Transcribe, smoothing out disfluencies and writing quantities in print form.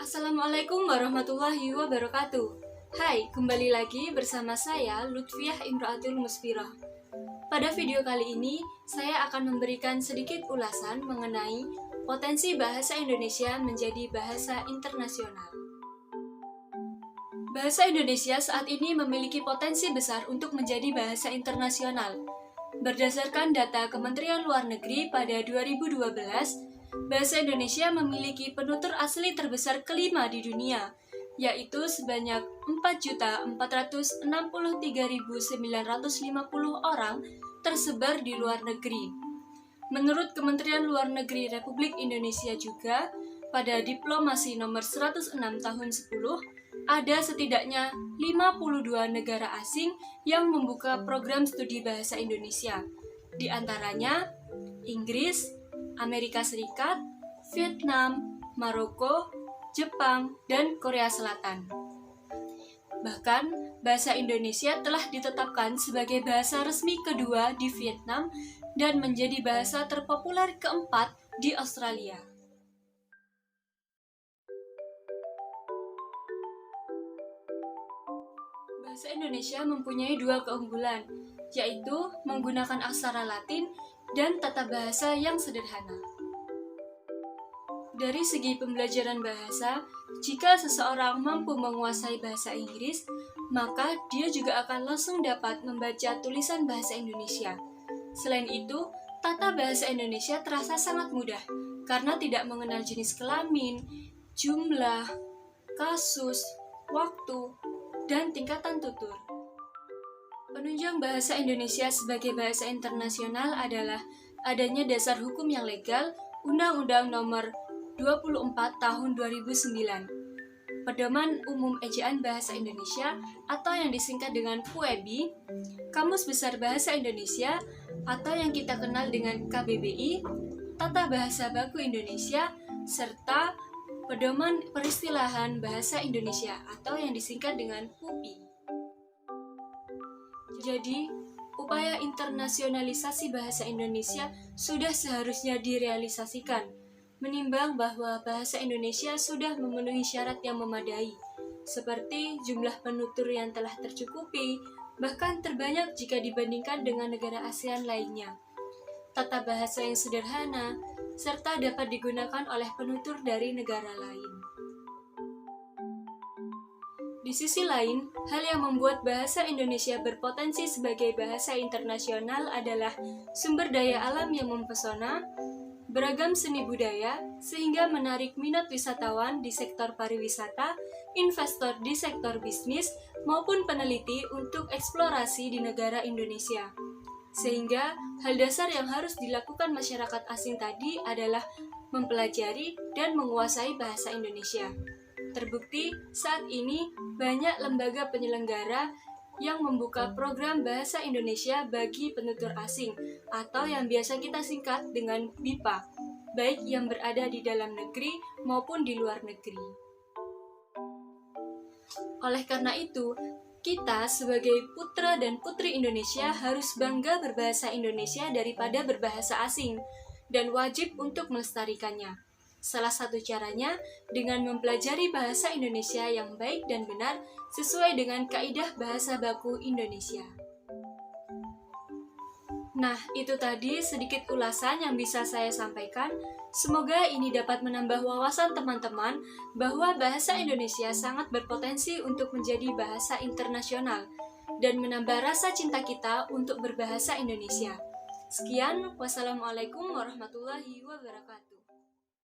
Assalamualaikum warahmatullahi wabarakatuh. Hai, kembali lagi bersama saya Lutfiah Imraatul Musfirah. Pada video kali ini, saya akan memberikan sedikit ulasan mengenai potensi bahasa Indonesia menjadi bahasa internasional. Bahasa Indonesia saat ini memiliki potensi besar untuk menjadi bahasa internasional. Berdasarkan data Kementerian Luar Negeri pada 2012, bahasa Indonesia memiliki penutur asli terbesar kelima di dunia, yaitu sebanyak 4.463.950 orang tersebar di luar negeri. Menurut Kementerian Luar Negeri Republik Indonesia juga, pada Diplomasi nomor 106 tahun 10, ada setidaknya 52 negara asing yang membuka program studi bahasa Indonesia, di antaranya Inggris, Amerika Serikat, Vietnam, Maroko, Jepang, dan Korea Selatan. Bahkan, bahasa Indonesia telah ditetapkan sebagai bahasa resmi kedua di Vietnam dan menjadi bahasa terpopuler keempat di Australia. Bahasa Indonesia mempunyai dua keunggulan, yaitu menggunakan aksara Latin dan tata bahasa yang sederhana. Dari segi pembelajaran bahasa, jika seseorang mampu menguasai bahasa Inggris, maka dia juga akan langsung dapat membaca tulisan bahasa Indonesia. Selain itu, tata bahasa Indonesia terasa sangat mudah, karena tidak mengenal jenis kelamin, jumlah, kasus, waktu, dan tingkatan tutur. Penunjang bahasa Indonesia sebagai bahasa internasional adalah adanya dasar hukum yang legal, Undang-Undang Nomor 24 Tahun 2009, Pedoman Umum Ejaan Bahasa Indonesia atau yang disingkat dengan PUEBI, Kamus Besar Bahasa Indonesia atau yang kita kenal dengan KBBI, Tata Bahasa Baku Indonesia, serta Pedoman Peristilahan Bahasa Indonesia atau yang disingkat dengan PUPI. Jadi, upaya internasionalisasi bahasa Indonesia sudah seharusnya direalisasikan, menimbang bahwa bahasa Indonesia sudah memenuhi syarat yang memadai, seperti jumlah penutur yang telah tercukupi, bahkan terbanyak jika dibandingkan dengan negara ASEAN lainnya, tata bahasa yang sederhana, serta dapat digunakan oleh penutur dari negara lain. Di sisi lain, hal yang membuat bahasa Indonesia berpotensi sebagai bahasa internasional adalah sumber daya alam yang mempesona, beragam seni budaya, sehingga menarik minat wisatawan di sektor pariwisata, investor di sektor bisnis, maupun peneliti untuk eksplorasi di negara Indonesia. Sehingga, hal dasar yang harus dilakukan masyarakat asing tadi adalah mempelajari dan menguasai bahasa Indonesia. Terbukti, saat ini banyak lembaga penyelenggara yang membuka program bahasa Indonesia bagi penutur asing atau yang biasa kita singkat dengan BIPA, baik yang berada di dalam negeri maupun di luar negeri. Oleh karena itu, kita sebagai putra dan putri Indonesia harus bangga berbahasa Indonesia daripada berbahasa asing dan wajib untuk melestarikannya. Salah satu caranya dengan mempelajari bahasa Indonesia yang baik dan benar sesuai dengan kaidah bahasa baku Indonesia. Nah, itu tadi sedikit ulasan yang bisa saya sampaikan. Semoga ini dapat menambah wawasan teman-teman bahwa bahasa Indonesia sangat berpotensi untuk menjadi bahasa internasional dan menambah rasa cinta kita untuk berbahasa Indonesia. Sekian, wassalamualaikum warahmatullahi wabarakatuh.